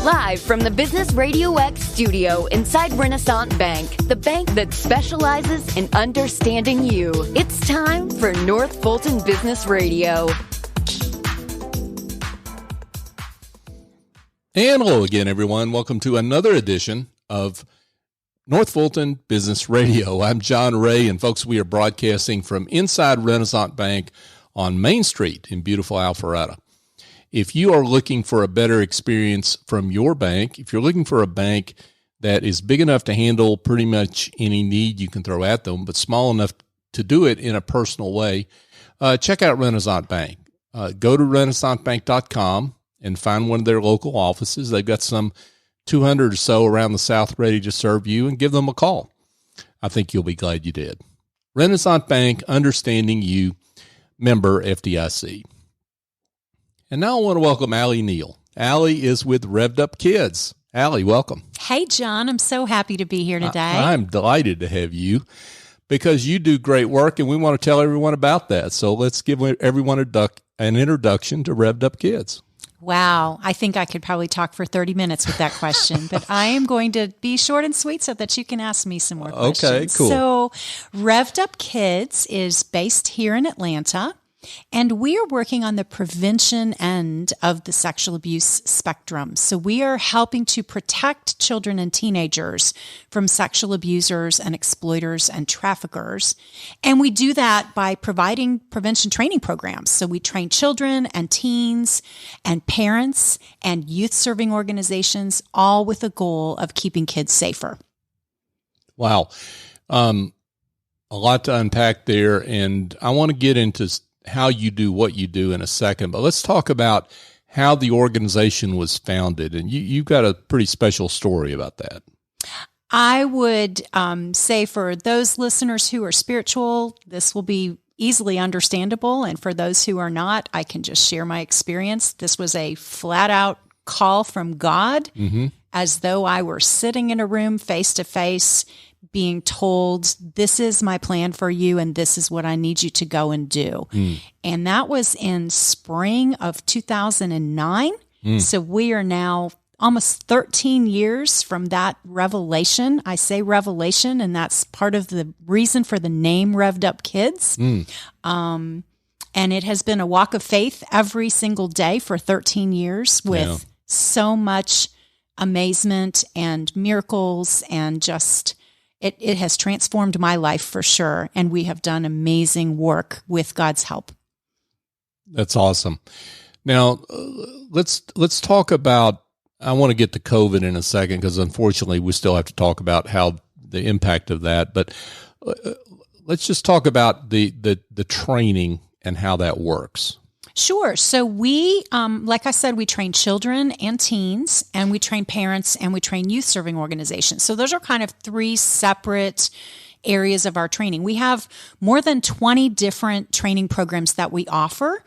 Live from the Business RadioX studio inside Renaissance Bank, the bank that specializes in understanding you. It's time for North Fulton Business Radio. And hello again, everyone. Welcome to another edition of North Fulton Business Radio. I'm John Ray, and folks, we are broadcasting from inside Renaissance Bank on Main Street in beautiful Alpharetta. If you are looking for a better experience from your bank, if you're looking for a bank that is big enough to handle pretty much any need you can throw at them, but small enough to do it in a personal way, check out Renaissance Bank. Go to renaissancebank.com and find one of their local offices. They've got some 200 or so around the South ready to serve you, and give them a call. I think you'll be glad you did. Renaissance Bank, understanding you, member FDIC. And now I want to welcome Allie Neal. Allie is with Revved Up Kids. Allie, welcome. Hey, John. I'm so happy to be here today. I'm delighted to have you because you do great work, and we want to tell everyone about that. So let's give everyone an introduction to Revved Up Kids. Wow. I think I could probably talk for 30 minutes with that question, but I am going to be short and sweet so that you can ask me some more questions. Okay, cool. So Revved Up Kids is based here in Atlanta, and we are working on the prevention end of the sexual abuse spectrum. So we are helping to protect children and teenagers from sexual abusers and exploiters and traffickers. And we do that by providing prevention training programs. So we train children and teens and parents and youth-serving organizations, all with the goal of keeping kids safer. Wow. A lot to unpack there, and I want to get into how you do what you do in a second, but let's talk about how the organization was founded. And you've got a pretty special story about that. I would say for those listeners who are spiritual, this will be easily understandable. And for those who are not, I can just share my experience. This was a flat out call from God, as though I were sitting in a room face to face, being told, this is my plan for you and this is what I need you to go and do. And that was in spring of 2009. So we are now almost 13 years from that revelation. I say revelation, and that's part of the reason for the name Revved Up Kids. And it has been a walk of faith every single day for 13 years with so much amazement and miracles, and just it has transformed my life for sure. And we have done amazing work with God's help. That's awesome. Now, let's talk about, I want to get to COVID in a second, because unfortunately we still have to talk about how the impact of that, but let's just talk about the training and how that works. Sure. So we, like I said, we train children and teens, and we train parents, and we train youth serving organizations. So those are kind of three separate areas of our training. We have more than 20 different training programs that we offer,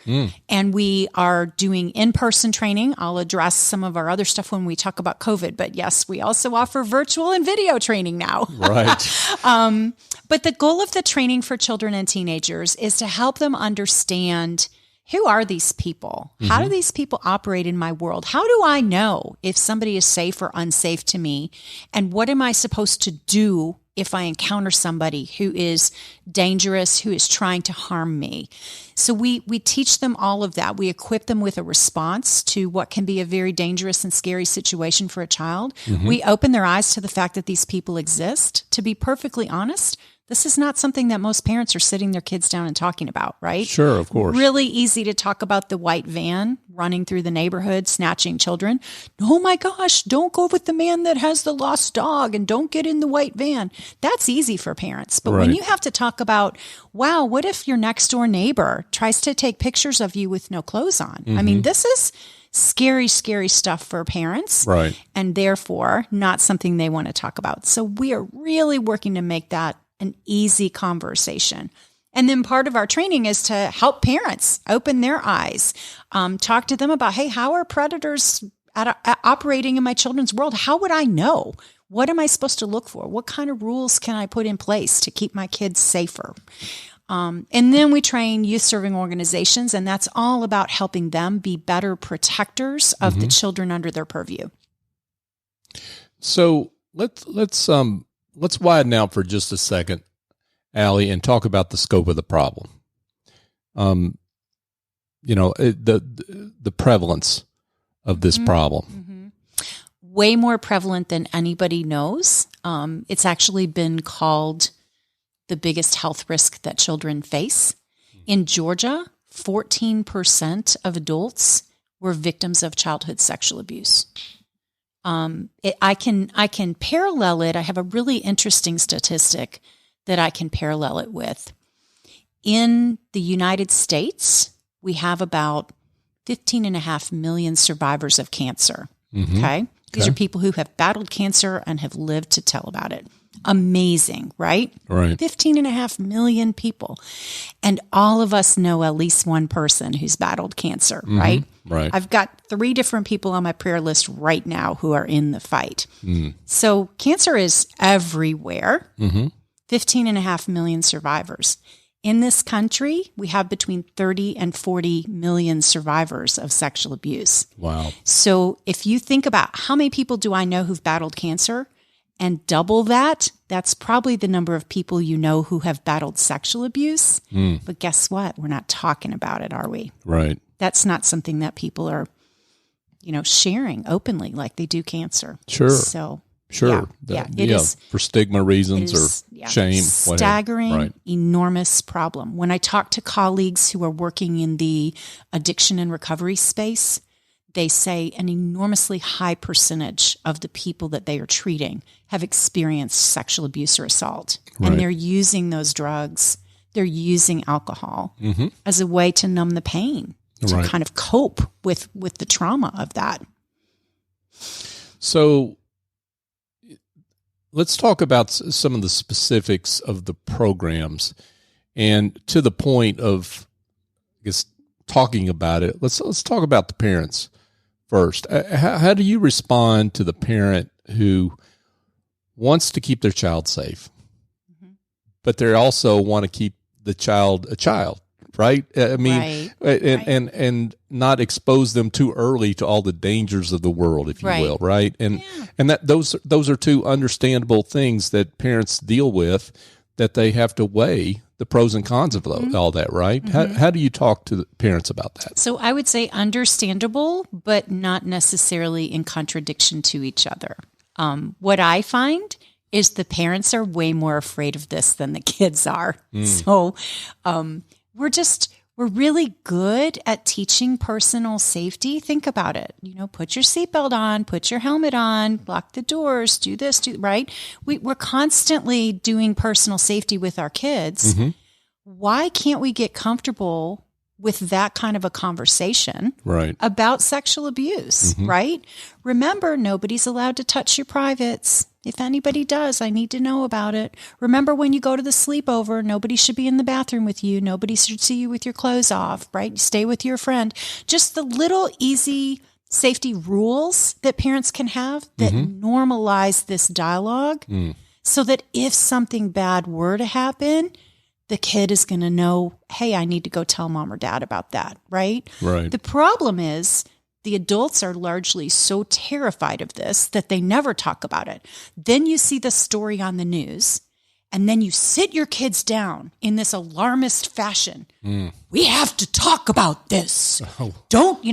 and we are doing in-person training. I'll address some of our other stuff when we talk about COVID, but yes, we also offer virtual and video training now. Right. But the goal of the training for children and teenagers is to help them understand, who are these people? How do these people operate in my world? How do I know if somebody is safe or unsafe to me? And what am I supposed to do if I encounter somebody who is dangerous, who is trying to harm me? So we teach them all of that. We equip them with a response to what can be a very dangerous and scary situation for a child. We open their eyes to the fact that these people exist. To be perfectly honest, this is not something that most parents are sitting their kids down and talking about, right? Sure, of course. Really easy to talk about the white van running through the neighborhood, snatching children. Oh my gosh, don't go with the man that has the lost dog, and don't get in the white van. That's easy for parents. But when you have to talk about, wow, what if your next door neighbor tries to take pictures of you with no clothes on? I mean, this is scary, scary stuff for parents. Right. And therefore not something they want to talk about. So we are really working to make that an easy conversation. And then part of our training is to help parents open their eyes, talk to them about, hey, how are predators operating in my children's world? How would I know? What am I supposed to look for? What kind of rules can I put in place to keep my kids safer? And then we train youth serving organizations, and that's all about helping them be better protectors of the children under their purview. So let's widen out for just a second, Allie, and talk about the scope of the problem. The prevalence of this problem. Mm-hmm. Way more prevalent than anybody knows. It's actually been called the biggest health risk that children face. In Georgia, 14% of adults were victims of childhood sexual abuse. I can parallel it. I have a really interesting statistic that I can parallel it with. In the United States, we have about 15.5 million survivors of cancer. Mm-hmm. Okay. These are people who have battled cancer and have lived to tell about it. Amazing, right? Right. 15.5 million people. And all of us know at least one person who's battled cancer, right? Right. I've got 3 different people on my prayer list right now who are in the fight. So cancer is everywhere. 15.5 million survivors. In this country, we have between 30 and 40 million survivors of sexual abuse. Wow. So if you think about how many people do I know who've battled cancer and double that, that's probably the number of people you know who have battled sexual abuse. But guess what? We're not talking about it, are we? Right. That's not something that people are, sharing openly like they do cancer. Sure. So Sure. It is for stigma reasons or shame. Staggering, Right. enormous problem. When I talk to colleagues who are working in the addiction and recovery space, they say an enormously high percentage of the people that they are treating have experienced sexual abuse or assault. Right. And they're using those drugs. They're using alcohol as a way to numb the pain, to kind of cope with the trauma of that. So let's talk about some of the specifics of the programs, and to the point of, I guess, talking about it. Let's talk about the parents first. How do you respond to the parent who wants to keep their child safe, but they also want to keep the child a child, right? I mean, and not expose them too early to all the dangers of the world, if you will, right? And that those are two understandable things that parents deal with, that they have to weigh the pros and cons of all that, right? How do you talk to the parents about that? So I would say understandable, but not necessarily in contradiction to each other. What I find is the parents are way more afraid of this than the kids are. So we're really good at teaching personal safety. Think about it. Put your seatbelt on, put your helmet on, lock the doors, do this, right? We're constantly doing personal safety with our kids. Why can't we get comfortable with that kind of a conversation about sexual abuse, right? Remember, nobody's allowed to touch your privates. If anybody does, I need to know about it. Remember, when you go to the sleepover, nobody should be in the bathroom with you. Nobody should see you with your clothes off, right? Stay with your friend. Just the little easy safety rules that parents can have that normalize this dialogue so that if something bad were to happen, the kid is going to know, hey, I need to go tell mom or dad about that, right? Right. The problem is the adults are largely so terrified of this that they never talk about it. Then you see the story on the news, and then you sit your kids down in this alarmist fashion. We have to talk about this. Don't,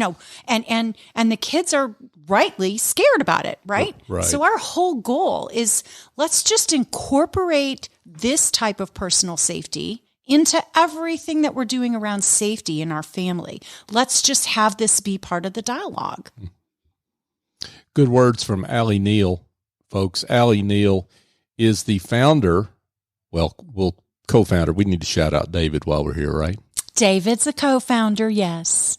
and the kids are rightly scared about it, right? Right. So our whole goal is, let's just incorporate this type of personal safety into everything that we're doing around safety in our family. Let's just have this be part of the dialogue. Good words from Allie Neal, folks. Allie Neal is the founder, co-founder. We need to shout out David while we're here, right? David's a co-founder, yes.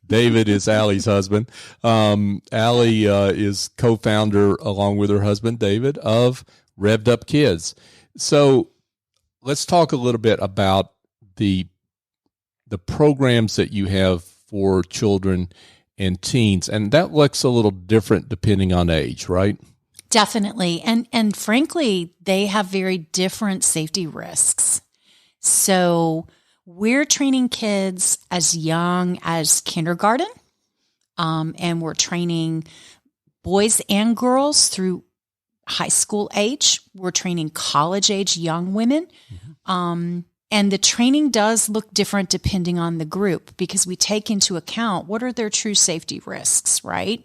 David is Allie's husband. Allie is co-founder, along with her husband, David, of Revved Up Kids. So let's talk a little bit about the programs that you have for children and teens, and that looks a little different depending on age, right? Definitely. And frankly, they have very different safety risks. So we're training kids as young as kindergarten, and we're training boys and girls through high school age. We're training college age young women. And the training does look different depending on the group because we take into account what are their true safety risks, right?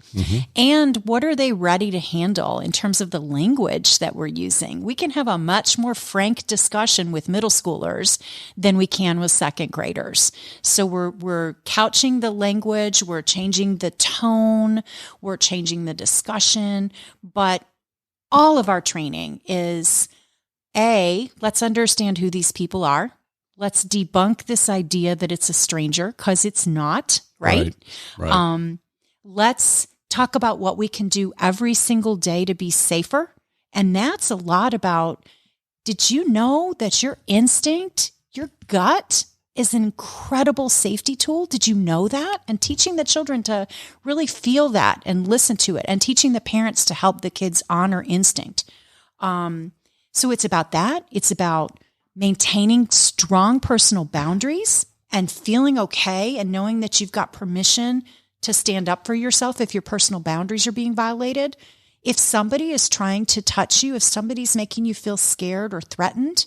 And what are they ready to handle in terms of the language that we're using? We can have a much more frank discussion with middle schoolers than we can with second graders. So we're couching the language, we're changing the tone, we're changing the discussion, but all of our training is let's understand who these people are. Let's debunk this idea that it's a stranger because it's not, right? Right. Let's talk about what we can do every single day to be safer. And that's a lot about, did you know that your instinct, your gut is an incredible safety tool? Did you know that? And teaching the children to really feel that and listen to it, and teaching the parents to help the kids honor instinct. So it's about that. It's about maintaining strong personal boundaries and feeling okay and knowing that you've got permission to stand up for yourself if your personal boundaries are being violated. If somebody is trying to touch you, if somebody's making you feel scared or threatened,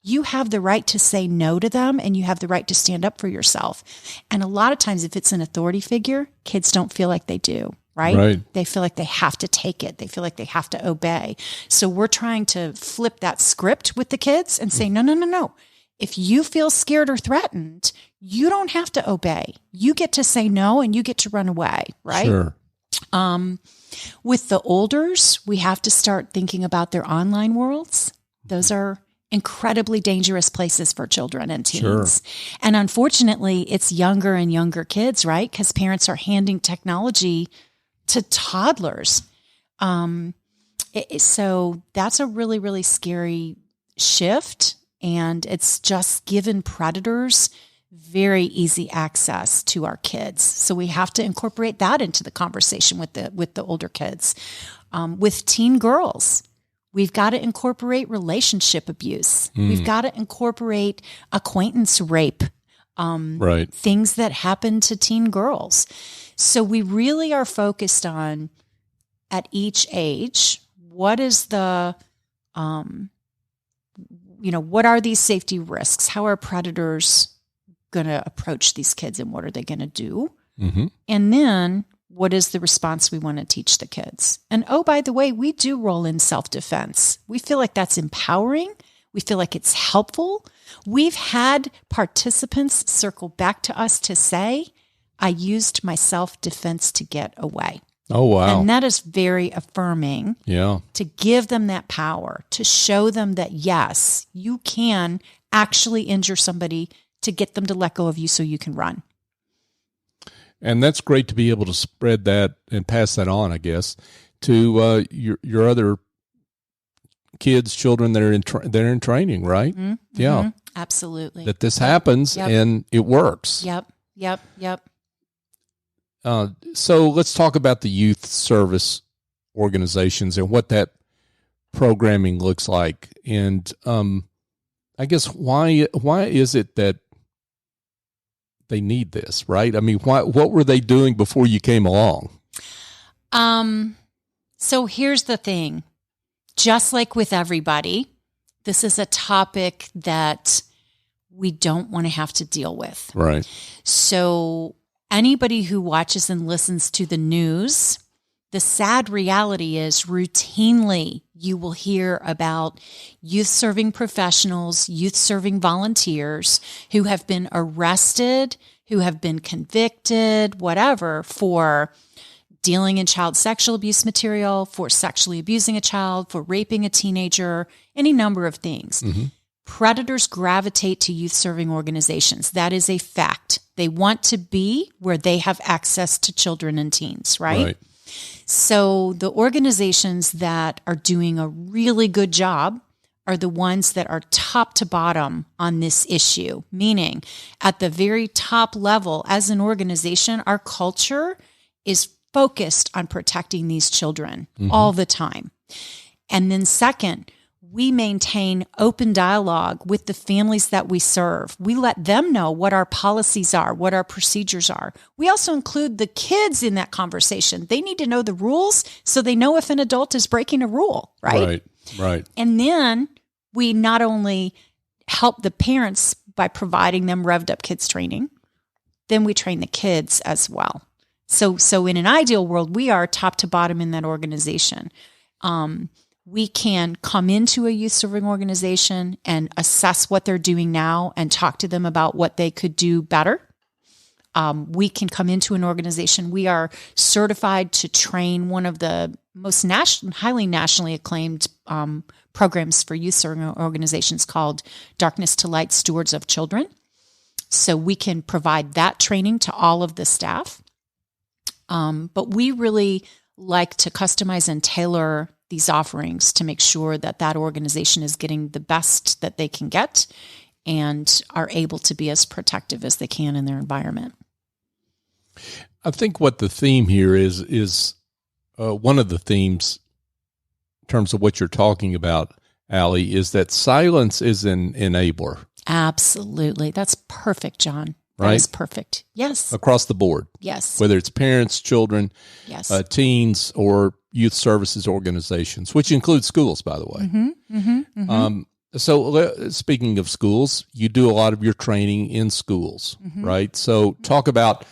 you have the right to say no to them, and you have the right to stand up for yourself. And a lot of times, if it's an authority figure, kids don't feel like they do. Right? They feel like they have to take it. They feel like they have to obey. So we're trying to flip that script with the kids and say, no. If you feel scared or threatened, you don't have to obey. You get to say no, and you get to run away, right? Sure. With the olders, we have to start thinking about their online worlds. Those are incredibly dangerous places for children and teens. Sure. And unfortunately, it's younger and younger kids, right? Because parents are handing technology to toddlers. So that's a really, really scary shift. And it's just given predators very easy access to our kids. So we have to incorporate that into the conversation with the older kids. With teen girls, we've got to incorporate relationship abuse. We've got to incorporate acquaintance rape, things that happen to teen girls. So we really are focused on, at each age, what is the, what are these safety risks? How are predators going to approach these kids, and what are they going to do? And then what is the response we want to teach the kids? And oh, by the way, we do roll in self-defense. We feel like that's empowering. We feel like it's helpful. We've had participants circle back to us to say, I used my self-defense to get away. Oh, wow. And that is very affirming. Yeah. To give them that power, to show them that, yes, you can actually injure somebody to get them to let go of you so you can run. And that's great to be able to spread that and pass that on, I guess, to your other kids, children that are in training, right? Yeah. Absolutely. That this happens and it works. Yep. So let's talk about the youth service organizations and what that programming looks like. And I guess why is it that they need this, right? I mean, what were they doing before you came along? So here's the thing. Just like with everybody, this is a topic that we don't want to have to deal with. Right. So anybody who watches and listens to the news, the sad reality is routinely you will hear about youth serving professionals, youth serving volunteers who have been arrested, who have been convicted, whatever, for dealing in child sexual abuse material, for sexually abusing a child, for raping a teenager, any number of things. Predators gravitate to youth serving organizations. That is a fact. They want to be where they have access to children and teens, right? So the organizations that are doing a really good job are the ones that are top to bottom on this issue, meaning at the very top level as an organization, our culture is focused on protecting these children all the time. And then second, we maintain open dialogue with the families that we serve. We let them know what our policies are, what our procedures are. We also include the kids in that conversation. They need to know the rules so they know if an adult is breaking a rule, right? Right. And then we not only help the parents by providing them Revved Up Kids training, then we train the kids as well. So in an ideal world, we are top to bottom in that organization. We can come into a youth serving organization and assess what they're doing now and talk to them about what they could do better. We can come into an organization. We are certified to train one of the most highly nationally acclaimed programs for youth serving organizations called Darkness to Light Stewards of Children. So we can provide that training to all of the staff. But we really like to customize and tailor these offerings to make sure that that organization is getting the best that they can get and are able to be as protective as they can in their environment. I think what the theme here is one of the themes in terms of what you're talking about, Allie, is that silence is an enabler. Absolutely. That's perfect, John. That right? is perfect. Yes. Across the board. Yes. Whether it's parents, children, yes. Teens, or youth services organizations, which includes schools, by the way. So speaking of schools, you do a lot of your training in schools, right? So talk about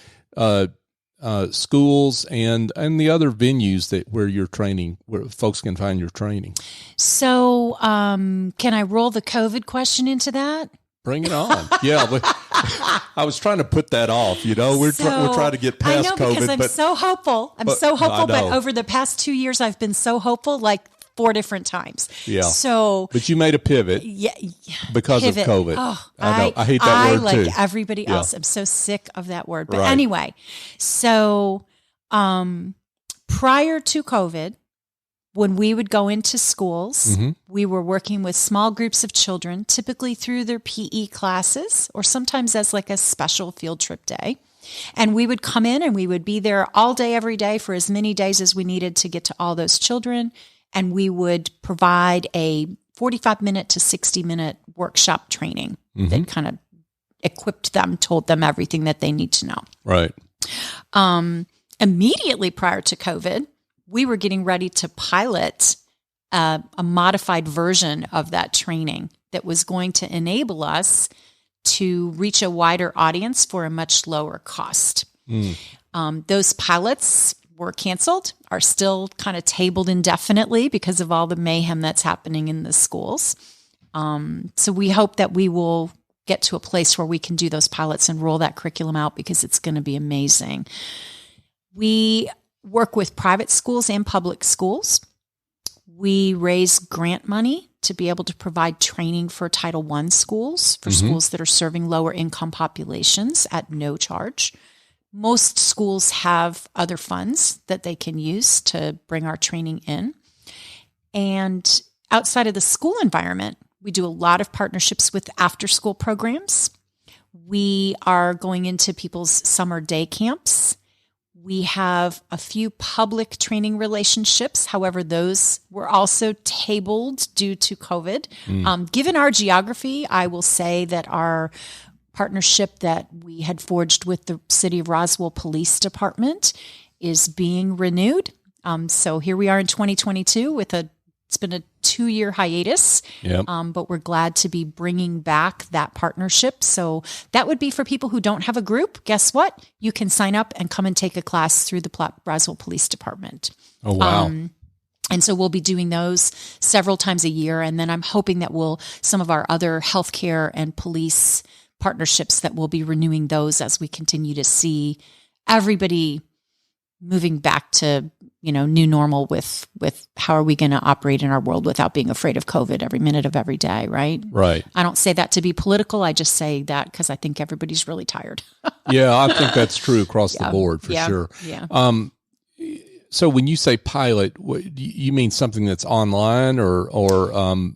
schools and the other venues where you're training, where folks can find your training. So can I roll the COVID question into that? Bring it on. Yeah. I was trying to put that off, we're trying to get past COVID. I know, because I'm so hopeful. But over the past 2 years, I've been so hopeful, like 4 different times. Yeah. So, but you made a pivot. Yeah. Because of COVID. Oh, I know. I hate that word too. Like everybody else. I'm so sick of that word. But right. Anyway, so prior to COVID, when we would go into schools, we were working with small groups of children, typically through their PE classes or sometimes as like a special field trip day. And we would come in and we would be there all day, every day for as many days as we needed to get to all those children. And we would provide a 45-minute to 60-minute workshop training that kind of equipped them, told them everything that they need to know. Right. Immediately prior to COVID, we were getting ready to pilot a modified version of that training that was going to enable us to reach a wider audience for a much lower cost. Those pilots were canceled, are still kind of tabled indefinitely because of all the mayhem that's happening in the schools. So we hope that we will get to a place where we can do those pilots and roll that curriculum out because it's going to be amazing. We work with private schools and public schools. We raise grant money to be able to provide training for Title I schools, for schools that are serving lower income populations at no charge. Most schools have other funds that they can use to bring our training in. And outside of the school environment, we do a lot of partnerships with after-school programs. We are going into people's summer day camps. We have a few public training relationships. However, those were also tabled due to COVID. Given our geography, I will say that our partnership that we had forged with the City of Roswell Police Department is being renewed. So here we are in 2022 it's been a 2-year hiatus, but we're glad to be bringing back that partnership. So that would be for people who don't have a group. Guess what? You can sign up and come and take a class through the Roswell Police Department. Oh, wow. And so we'll be doing those several times a year. And then I'm hoping that some of our other healthcare and police partnerships that we'll be renewing those as we continue to see everybody moving back to, new normal with how are we going to operate in our world without being afraid of COVID every minute of every day, right? Right. I don't say that to be political. I just say that because I think everybody's really tired. Yeah, I think that's true across the board for sure. Yeah. So when you say pilot, you mean something that's online or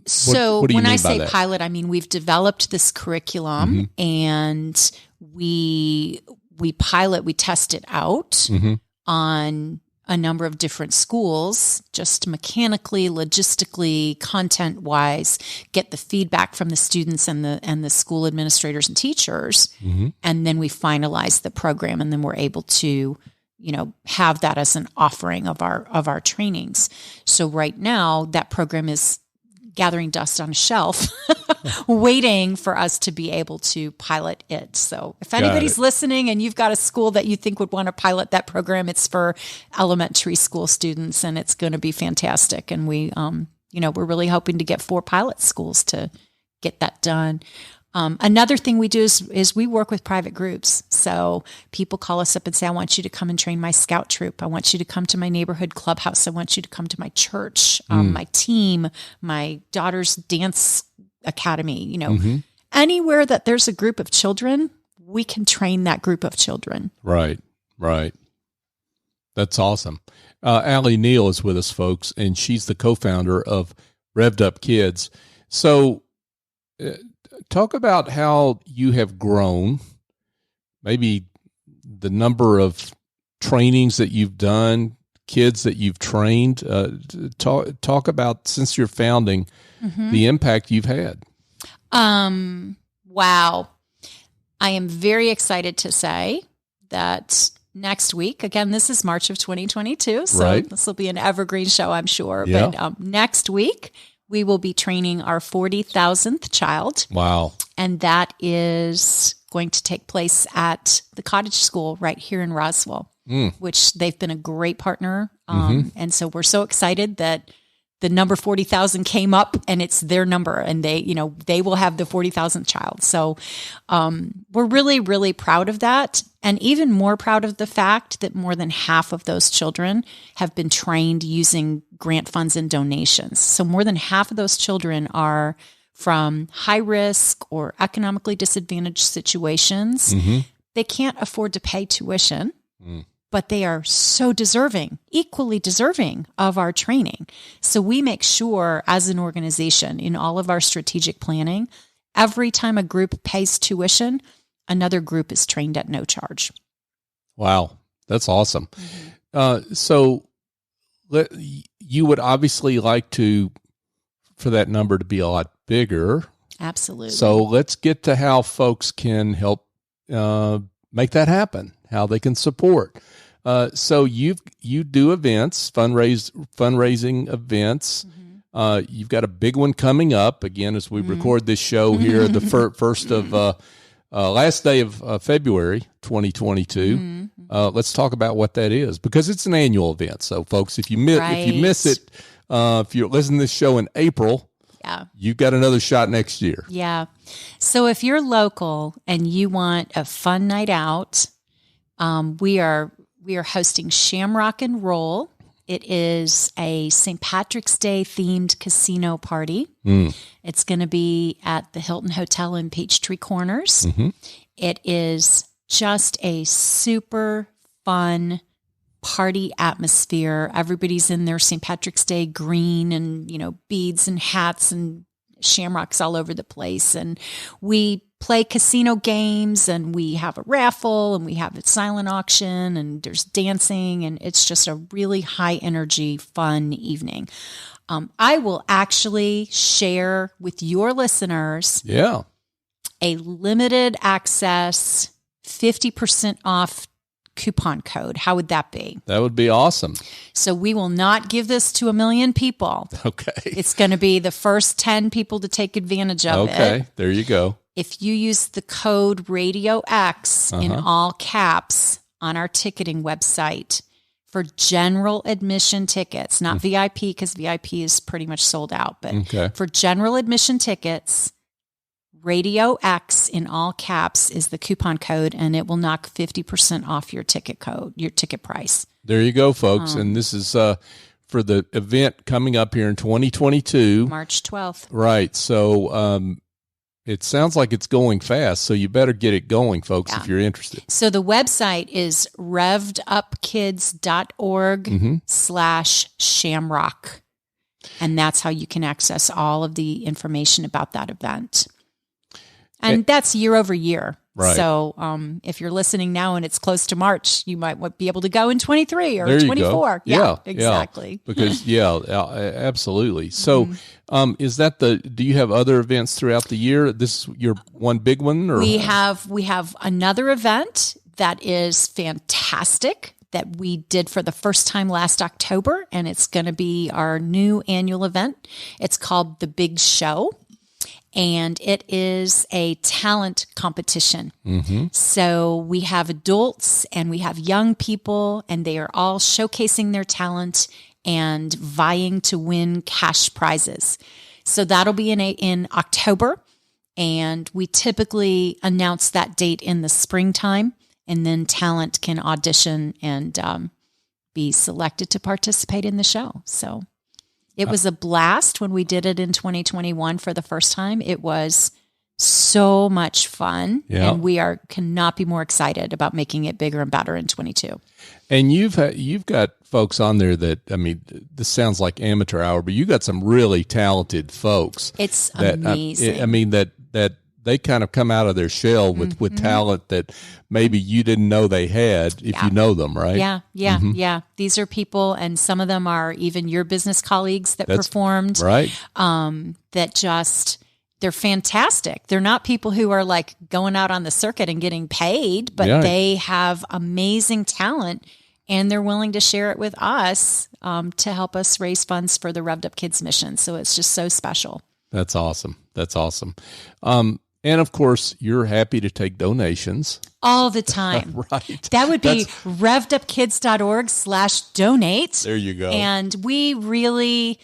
so what do you when mean I by say that? pilot, I mean we've developed this curriculum and we test it out on a number of different schools, just mechanically, logistically, content-wise, get the feedback from the students and the school administrators and teachers, and then we finalize the program, and then we're able to, have that as an offering of our trainings. So right now, that program is gathering dust on a shelf, waiting for us to be able to pilot it. So if anybody's listening and you've got a school that you think would want to pilot that program, it's for elementary school students, and it's going to be fantastic. And we, we're really hoping to get 4 pilot schools to get that done. Another thing we do is we work with private groups. So people call us up and say, I want you to come and train my scout troop. I want you to come to my neighborhood clubhouse. I want you to come to my church, my team, my daughter's dance academy. Anywhere that there's a group of children, we can train that group of children. Right. That's awesome. Alli Neal is with us, folks, and she's the co-founder of Revved Up Kids. So, talk about how you have grown, maybe the number of trainings that you've done, kids that you've trained. Talk about, since your founding, the impact you've had. Wow. I am very excited to say that next week, again, this is March of 2022, so This will be an evergreen show, I'm sure. Yeah. But next week, we will be training our 40,000th child. Wow. And that is going to take place at the Cottage School right here in Roswell, which they've been a great partner. And so we're so excited that the number 40,000 came up, and it's their number, and they will have the 40,000th child. So we're really, really proud of that. And even more proud of the fact that more than half of those children have been trained using grant funds and donations. So more than half of those children are from high risk or economically disadvantaged situations. They can't afford to pay tuition, but they are so deserving, equally deserving of our training. So we make sure as an organization in all of our strategic planning, every time a group pays tuition, another group is trained at no charge. Wow, that's awesome. So you would obviously like for that number to be a lot bigger. Absolutely. So let's get to how folks can help make that happen, how they can support. So you do events, fundraising events. You've got a big one coming up again as we record this show here, the first of last day of February 2022. Let's talk about what that is, because it's an annual event. So, folks, if you miss it, if you're listening to this show in April, you've got another shot next year. Yeah. So if you're local and you want a fun night out, we are hosting Shamrock and Roll. It is a St. Patrick's Day themed casino party. It's going to be at the Hilton Hotel in Peachtree Corners. It is just a super fun party atmosphere. Everybody's in their St. Patrick's Day green and, beads and hats and shamrocks all over the place. And we play casino games, and we have a raffle, and we have a silent auction, and there's dancing, and it's just a really high energy, fun evening. I will actually share with your listeners a limited access 50% off coupon code. How would that be? That would be awesome. So we will not give this to 1 million people. Okay. It's going to be the first 10 people to take advantage of it. Okay, there you go. If you use the code RadioX in all caps on our ticketing website for general admission tickets, not VIP, because VIP is pretty much sold out, but for general admission tickets, RadioX in all caps is the coupon code, and it will knock 50% off your ticket price. There you go, folks. And this is for the event coming up here in 2022. March 12th. Right. So it sounds like it's going fast, so you better get it going, folks, if you're interested. So the website is revvedupkids.org/shamrock. And that's how you can access all of the information about that event. And that's year over year. Right. So if you're listening now and it's close to March, you might be able to go in 23 or 24. Yeah, exactly. Yeah. Because absolutely. So is that do you have other events throughout the year? This is your one big one? Or? We have another event that is fantastic that we did for the first time last October, and it's going to be our new annual event. It's called The Big Show, and it is a talent competition. Mm-hmm. So we have adults and we have young people, and they are all showcasing their talent and vying to win cash prizes. So that'll be in October, and we typically announce that date in the springtime. And then talent can audition and be selected to participate in the show. So it was a blast when we did it in 2021 for the first time. It was so much fun. Yeah. And we cannot be more excited about making it bigger and better in 22. And you've got folks on there that, this sounds like amateur hour, but you got some really talented folks. It's amazing. That they kind of come out of their shell with talent that maybe you didn't know they had if you know them, right? Yeah. These are people, and some of them are even your business colleagues that performed. Right. They're fantastic. They're not people who are like going out on the circuit and getting paid, but they have amazing talent, and they're willing to share it with us to help us raise funds for the Revved Up Kids mission. So it's just so special. That's awesome. And of course, you're happy to take donations all the time. Right. That would be revvedupkids.org/donate. There you go. And we really,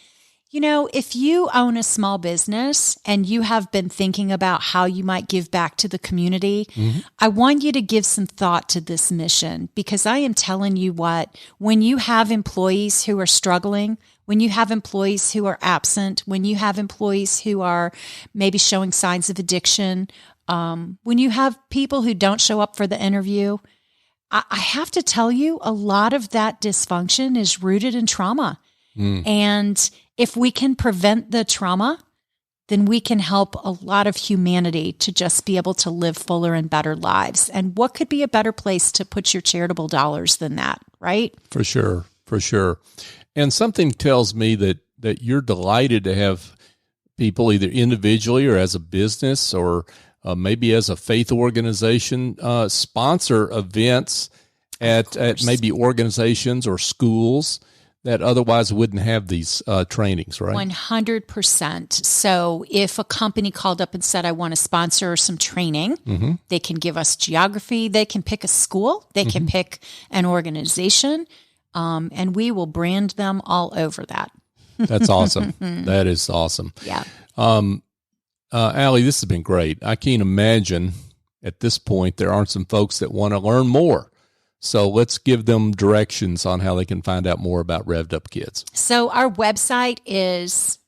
if you own a small business and you have been thinking about how you might give back to the community, I want you to give some thought to this mission, because I am telling you what, when you have employees who are struggling, when you have employees who are absent, when you have employees who are maybe showing signs of addiction, when you have people who don't show up for the interview, I have to tell you, a lot of that dysfunction is rooted in trauma. And if we can prevent the trauma, then we can help a lot of humanity to just be able to live fuller and better lives. And what could be a better place to put your charitable dollars than that, right? For sure. And something tells me that you're delighted to have people either individually or as a business or maybe as a faith organization sponsor events at maybe organizations or schools that otherwise wouldn't have these trainings, right? 100%. So if a company called up and said, I want to sponsor some training, they can give us geography, they can pick a school, they can pick an organization, and we will brand them all over that. That's awesome. That is awesome. Yeah. Allie, this has been great. I can't imagine at this point there aren't some folks that want to learn more. So let's give them directions on how they can find out more about Revved Up Kids. So our website is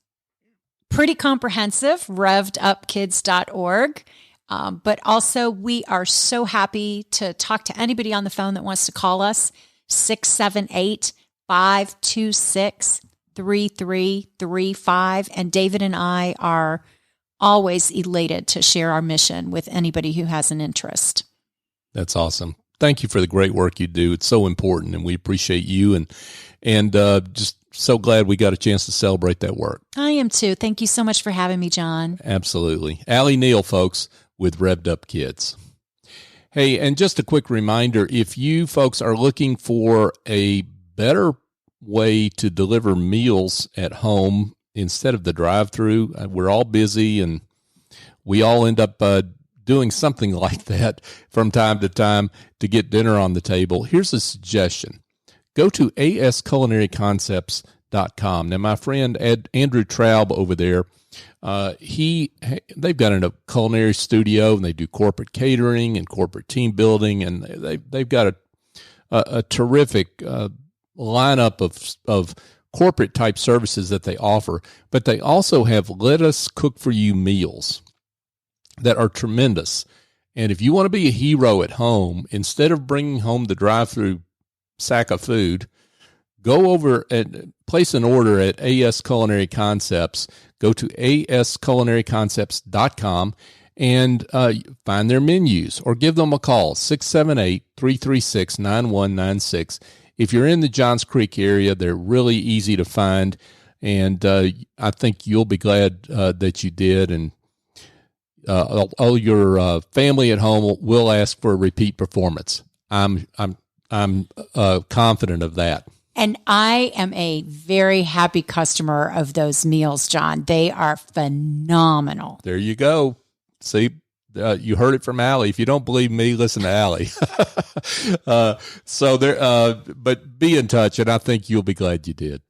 pretty comprehensive, revvedupkids.org. But also we are so happy to talk to anybody on the phone that wants to call us, 678-526-3335. And David and I are always elated to share our mission with anybody who has an interest. That's awesome. Thank you for the great work you do. It's so important, and we appreciate you, and just so glad we got a chance to celebrate that work. I am too. Thank you so much for having me, John. Absolutely. Allie Neal, folks, with Revved Up Kids. Hey, and just a quick reminder, if you folks are looking for a better way to deliver meals at home instead of the drive-through, we're all busy, and we all end up doing something like that from time to time to get dinner on the table. Here's a suggestion. Go to asculinaryconcepts.com. Now, my friend Andrew Traub over there, they've got a culinary studio, and they do corporate catering and corporate team building, and they've got a terrific lineup of corporate type services that they offer. But they also have let us cook for you meals that are tremendous. And if you want to be a hero at home, instead of bringing home the drive-through sack of food, go over and place an order at AS Culinary Concepts. Go to asculinaryconcepts.com and find their menus or give them a call, 678-336-9196. If you're in the Johns Creek area, they're really easy to find, and I think you'll be glad that you did, and all your family at home will ask for a repeat performance. I'm confident of that. And I am a very happy customer of those meals, John. They are phenomenal. There you go. See, you heard it from Allie. If you don't believe me, listen to Allie. But be in touch, and I think you'll be glad you did.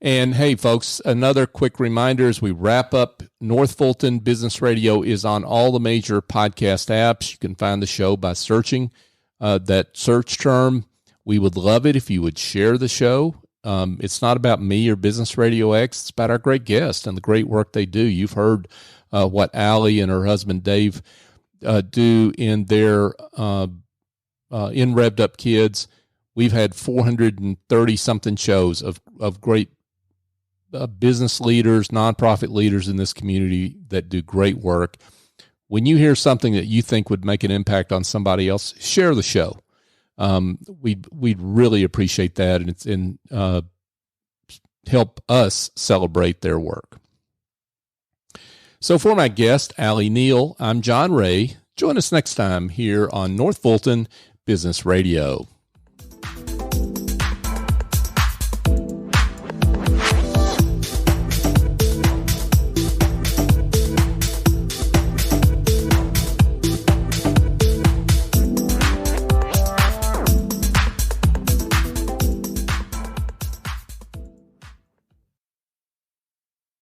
And hey, folks, another quick reminder as we wrap up, North Fulton Business Radio is on all the major podcast apps. You can find the show by searching that search term. We would love it if you would share the show. It's not about me or Business RadioX. It's about our great guests and the great work they do. You've heard what Allie and her husband Dave do in their in Revved Up Kids. We've had 430-something shows of great business leaders, nonprofit leaders in this community that do great work. When you hear something that you think would make an impact on somebody else, share the show. We'd really appreciate that, and help us celebrate their work. So for my guest, Allie Neal, I'm John Ray. Join us next time here on North Fulton Business Radio.